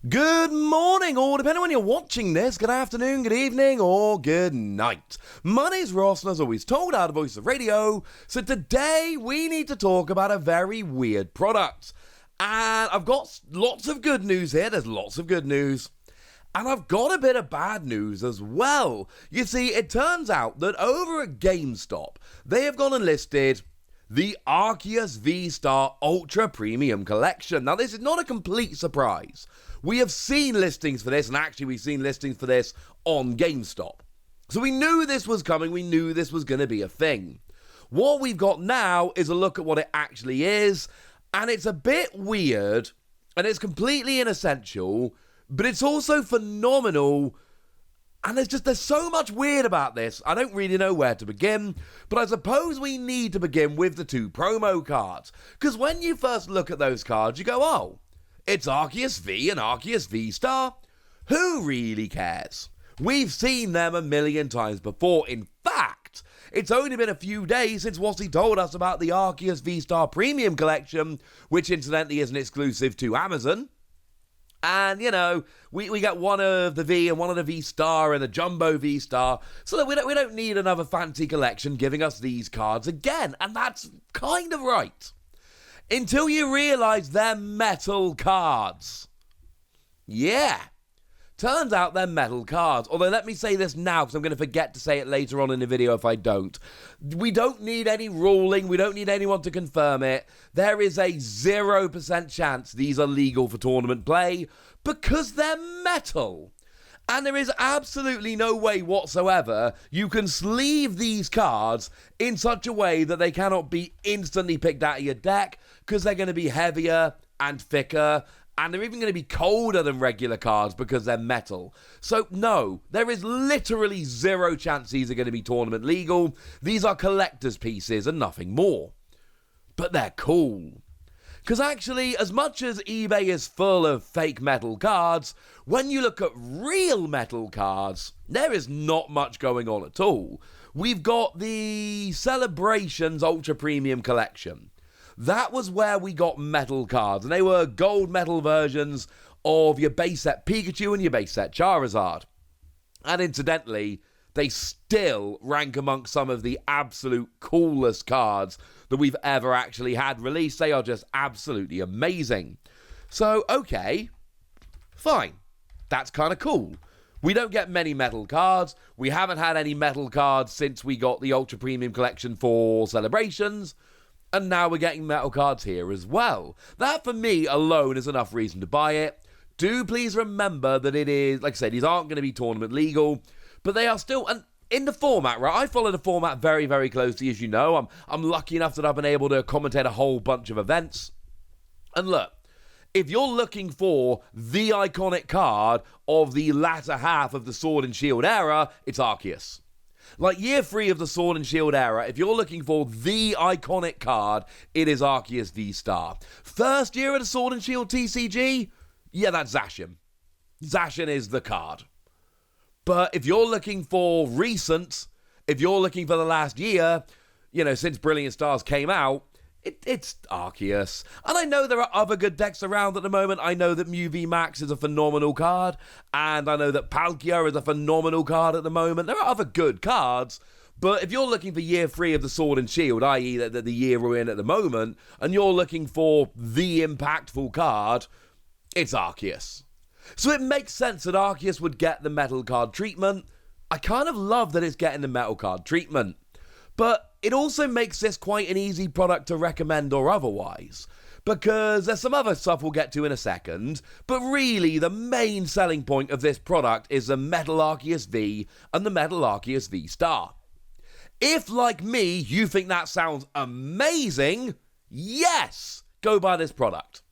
Good morning, or depending on when you're watching this, good afternoon, good evening, or good night. My name's Ross, and as always told out of Voice of Radio, so today we need to talk about a very weird product. And I've got lots of good news here, there's lots of good news. And I've got a bit of bad news as well. You see, it turns out that over at GameStop, they have gone and listed the Arceus VSTAR Ultra Premium Collection. Now, this is not a complete surprise. We have seen listings for this, and actually we've seen listings for this on GameStop. So we knew this was coming, we knew this was going to be a thing. What we've got now is a look at what it actually is, and it's a bit weird, and it's completely inessential, but it's also phenomenal. And there's so much weird about this, I don't really know where to begin, but I suppose we need to begin with the two promo cards. Because when you first look at those cards, you go, oh, it's Arceus V and Arceus VSTAR. Who really cares? We've seen them a million times before. In fact, it's only been a few days since Wosty told us about the Arceus VSTAR Premium Collection, which incidentally isn't exclusive to Amazon. And, you know, we got one of the V and one of the V-Star and the Jumbo V-Star, so that we don't need another fancy collection giving us these cards again. And that's kind of right. Until you realise they're metal cards. Yeah. Turns out they're metal cards. Although let me say this now, because I'm going to forget to say it later on in the video if I don't. We don't need any ruling. We don't need anyone to confirm it. There is a 0% chance these are legal for tournament play because they're metal. And there is absolutely no way whatsoever you can sleeve these cards in such a way that they cannot be instantly picked out of your deck because they're going to be heavier and thicker. And they're even going to be colder than regular cards because they're metal. So no, there is literally 0 chance these are going to be tournament legal. These are collector's pieces and nothing more. But they're cool. Because actually, as much as eBay is full of fake metal cards, when you look at real metal cards, there is not much going on at all. We've got the Celebrations Ultra Premium Collection. That was where we got metal cards, and they were gold metal versions of your base set Pikachu and your base set Charizard. And incidentally, they still rank amongst some of the absolute coolest cards that we've ever actually had released. They are just absolutely amazing. So, okay, fine. That's kind of cool. We don't get many metal cards. We haven't had any metal cards since we got the Ultra Premium Collection for Celebrations. And now we're getting metal cards here as well. That, for me, alone is enough reason to buy it. Do please remember that it is, like I said, these aren't going to be tournament legal, but they are still, and in the format, right? I follow the format very, very closely, as you know. I'm lucky enough that I've been able to commentate a whole bunch of events. And look, if you're looking for the iconic card of the latter half of the Sword and Shield era, it's Arceus. Like year 3 of the Sword and Shield era, if you're looking for the iconic card, it is Arceus VSTAR. First year of the Sword and Shield TCG, yeah, that's Zacian. Zacian is the card. But if you're looking for recent, if you're looking for the last year, you know, since Brilliant Stars came out, it's Arceus. And I know there are other good decks around at the moment. I know that Mew VMAX is a phenomenal card. And I know that Palkia is a phenomenal card at the moment. There are other good cards. But if you're looking for year 3 of the Sword and Shield, i.e. the year we're in at the moment, and you're looking for the impactful card, it's Arceus. So it makes sense that Arceus would get the metal card treatment. I kind of love that it's getting the metal card treatment. But it also makes this quite an easy product to recommend or otherwise, because there's some other stuff we'll get to in a second, but really the main selling point of this product is the Metal Arceus V and the Metal Arceus VSTAR. If, like me, you think that sounds amazing, yes, go buy this product.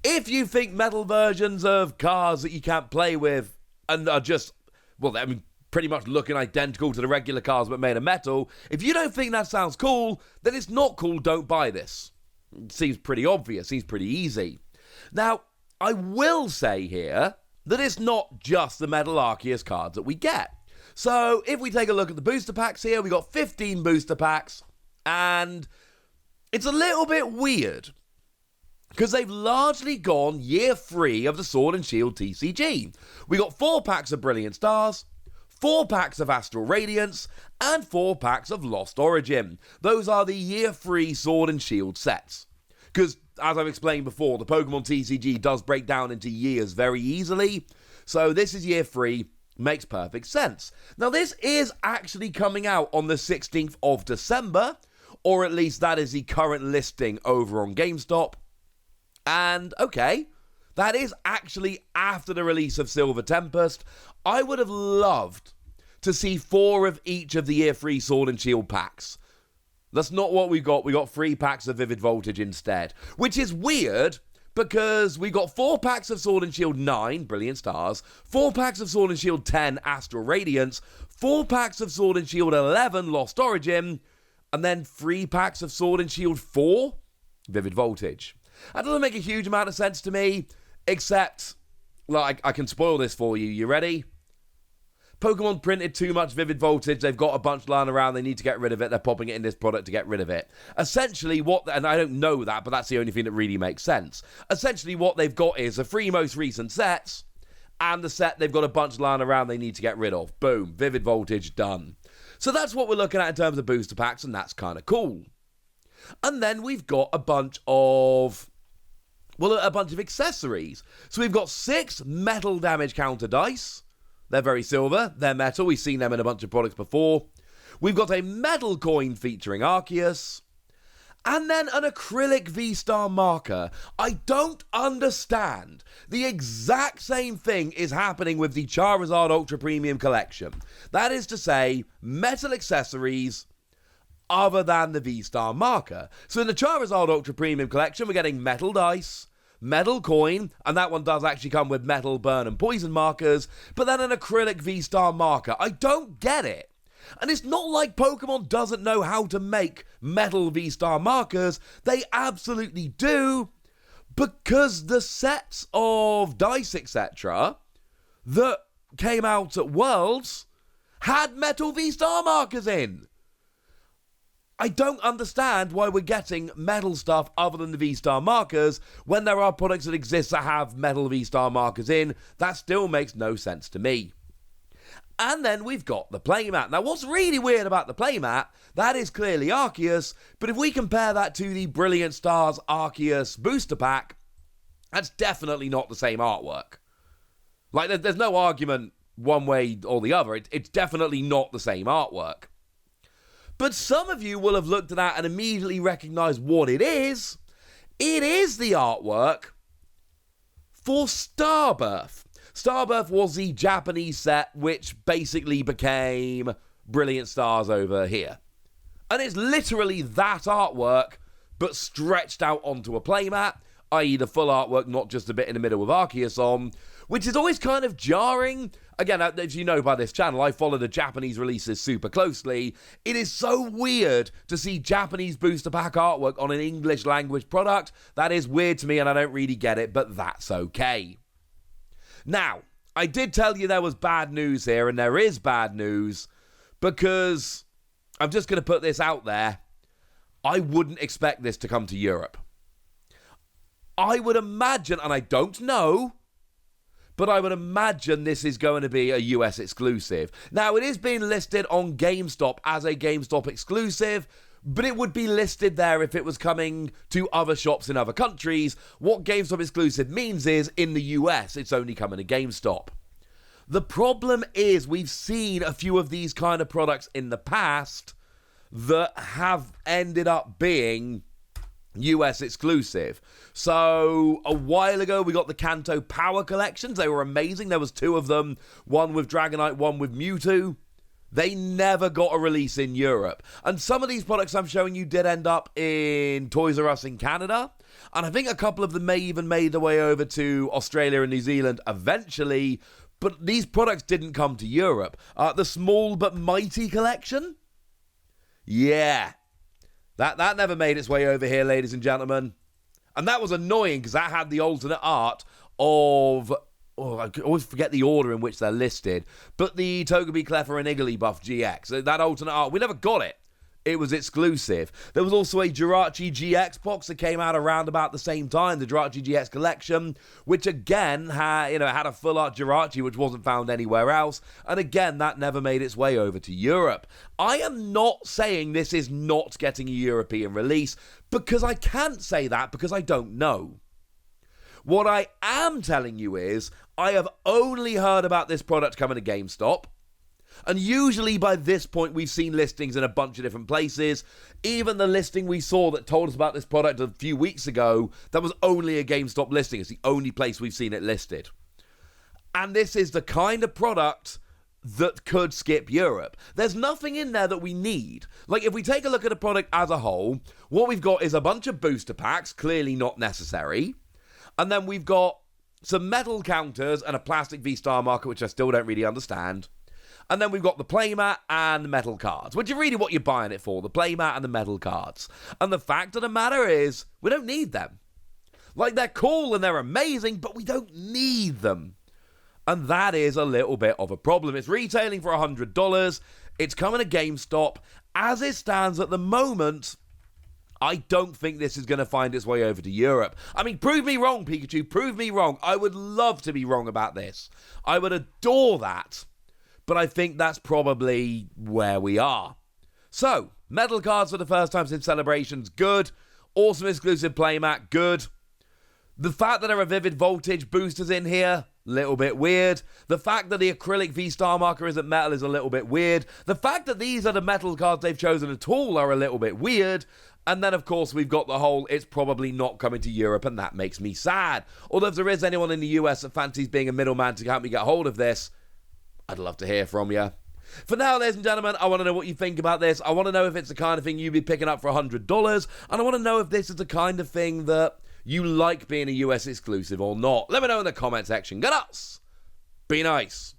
If you think metal versions of cards that you can't play with and are just, well, I mean, pretty much looking identical to the regular cards but made of metal, if you don't think that sounds cool, then it's not cool, don't buy this. It seems pretty obvious, seems pretty easy. Now, I will say here that it's not just the Metal Arceus cards that we get. So, if we take a look at the booster packs here, we got 15 booster packs, and it's a little bit weird. because they've largely gone year 3 of the Sword and Shield TCG. We got 4 packs of Brilliant Stars, 4 packs of Astral Radiance, and 4 packs of Lost Origin. Those are the year 3 Sword and Shield sets. Because, as I've explained before, the Pokemon TCG does break down into years very easily. So this is year 3, makes perfect sense. Now this is actually coming out on the 16th of December, or at least that is the current listing over on GameStop. And, okay, that is actually after the release of Silver Tempest. I would have loved to see 4 of each of the year 3 Sword and Shield packs. That's not what we got. We got 3 packs of Vivid Voltage instead, which is weird because we got 4 packs of Sword and Shield 9, Brilliant Stars, 4 packs of Sword and Shield 10, Astral Radiance, 4 packs of Sword and Shield 11, Lost Origin, and then 3 packs of Sword and Shield 4, Vivid Voltage. That doesn't make a huge amount of sense to me, except, like, I can spoil this for you. You ready? Pokemon printed too much Vivid Voltage. They've got a bunch lying around. They need to get rid of it. They're popping it in this product to get rid of it. Essentially, and I don't know that, but that's the only thing that really makes sense. Essentially, what they've got is the 3 most recent sets, and the set they've got a bunch lying around they need to get rid of. Boom. Vivid Voltage, done. So that's what we're looking at in terms of booster packs, and that's kind of cool. And then we've got a bunch of accessories. So we've got 6 metal damage counter dice. They're very silver, they're metal, we've seen them in a bunch of products before. We've got a metal coin featuring Arceus. And then an acrylic V-Star marker. I don't understand. The exact same thing is happening with the Charizard Ultra Premium Collection. That is to say, metal accessories other than the V-Star marker. So in the Charizard Ultra Premium Collection, we're getting metal dice, metal coin, and that one does actually come with metal, burn, and poison markers, but then an acrylic V-Star marker. I don't get it. And it's not like Pokemon doesn't know how to make metal V-Star markers. They absolutely do, because the sets of dice, etc., that came out at Worlds had metal V-Star markers in. I don't understand why we're getting metal stuff other than the V-Star markers when there are products that exist that have metal V-Star markers in. That still makes no sense to me. And then we've got the Playmat. Now, what's really weird about the Playmat, that is clearly Arceus, but if we compare that to the Brilliant Stars Arceus booster pack, that's definitely not the same artwork. Like, there's no argument one way or the other. It's definitely not the same artwork. But some of you will have looked at that and immediately recognized what it is. It is the artwork for Starbirth. Starbirth was the Japanese set which basically became Brilliant Stars over here. And it's literally that artwork, but stretched out onto a playmat, i.e. the full artwork, not just a bit in the middle with Arceus on, which is always kind of jarring. Again, as you know by this channel, I follow the Japanese releases super closely. It is so weird to see Japanese booster pack artwork on an English language product. That is weird to me and I don't really get it, but that's okay. Now, I did tell you there was bad news here, and there is bad news, because I'm just going to put this out there. I wouldn't expect this to come to Europe. I would imagine, and I don't know, but I would imagine this is going to be a US exclusive. Now, it is being listed on GameStop as a GameStop exclusive, but it would be listed there if it was coming to other shops in other countries. What GameStop exclusive means is, in the US, it's only coming to GameStop. The problem is, we've seen a few of these kind of products in the past that have ended up being US exclusive. So a while ago we got the Kanto Power collections. They were amazing. There was 2 of them, one with Dragonite, one with Mewtwo. They never got a release in Europe. And some of these products I'm showing you did end up in Toys R Us in Canada. And I think a couple of them may even made their way over to Australia and New Zealand eventually. But these products didn't come to Europe. The Small But Mighty collection? Yeah. That never made its way over here, ladies and gentlemen. And that was annoying because that had the alternate art of... Oh, I always forget the order in which they're listed. But the Togepi, Clefairy, and Igglybuff GX. That alternate art, we never got it it was exclusive. There was also a Jirachi GX box that came out around about the same time, the Jirachi GX Collection, which again had a full art Jirachi which wasn't found anywhere else, and again that never made its way over to Europe. I am not saying this is not getting a European release, because I can't say that because I don't know. What I am telling you is, I have only heard about this product coming to GameStop. And usually by this point we've seen listings in a bunch of different places. Even the listing we saw that told us about this product a few weeks ago, that was only a GameStop listing. It's the only place we've seen it listed. And this is the kind of product that could skip Europe. There's nothing in there that we need. Like, if we take a look at the product as a whole, what we've got is a bunch of booster packs, clearly not necessary. And then we've got some metal counters and a plastic VSTAR marker, which I still don't really understand. And then we've got the playmat and metal cards, which are really what you're buying it for, the playmat and the metal cards. And the fact of the matter is, we don't need them. Like, they're cool and they're amazing, but we don't need them. And that is a little bit of a problem. It's retailing for $100. It's coming to GameStop. As it stands at the moment, I don't think this is going to find its way over to Europe. I mean, prove me wrong, Pikachu. Prove me wrong. I would love to be wrong about this. I would adore that. But I think that's probably where we are. So, metal cards for the first time since Celebrations, good. Awesome exclusive playmat, good. The fact that there are Vivid Voltage boosters in here, little bit weird. The fact that the acrylic VSTAR marker isn't metal is a little bit weird. The fact that these are the metal cards they've chosen at all are a little bit weird. And then, of course, we've got the whole, it's probably not coming to Europe, and that makes me sad. Although if there is anyone in the US that fancies being a middleman to help me get hold of this, I'd love to hear from you. For now, ladies and gentlemen, I want to know what you think about this. I want to know if it's the kind of thing you'd be picking up for $100. And I want to know if this is the kind of thing that you like being a US exclusive or not. Let me know in the comment section. Get us! Be nice.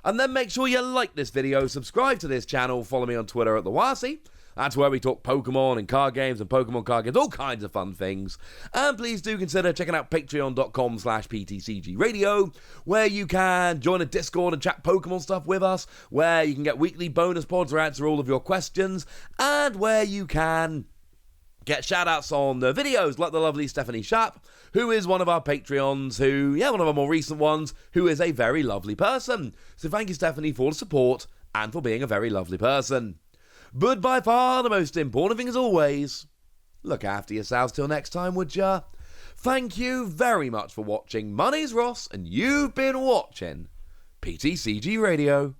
And then make sure you like this video, subscribe to this channel, follow me on Twitter at TheWasi. That's where we talk Pokemon and card games and Pokemon card games, all kinds of fun things. And please do consider checking out patreon.com/PTCG Radio, where you can join a Discord and chat Pokemon stuff with us, where you can get weekly bonus pods or answer all of your questions, and where you can get shout-outs on the videos, like the lovely Stephanie Schapp, who is one of our Patreons, one of our more recent ones, who is a very lovely person. So thank you, Stephanie, for the support and for being a very lovely person. But by far the most important thing, as always, look after yourselves till next time, would ya? Thank you very much for watching. My name's Ross, and you've been watching PTCG Radio.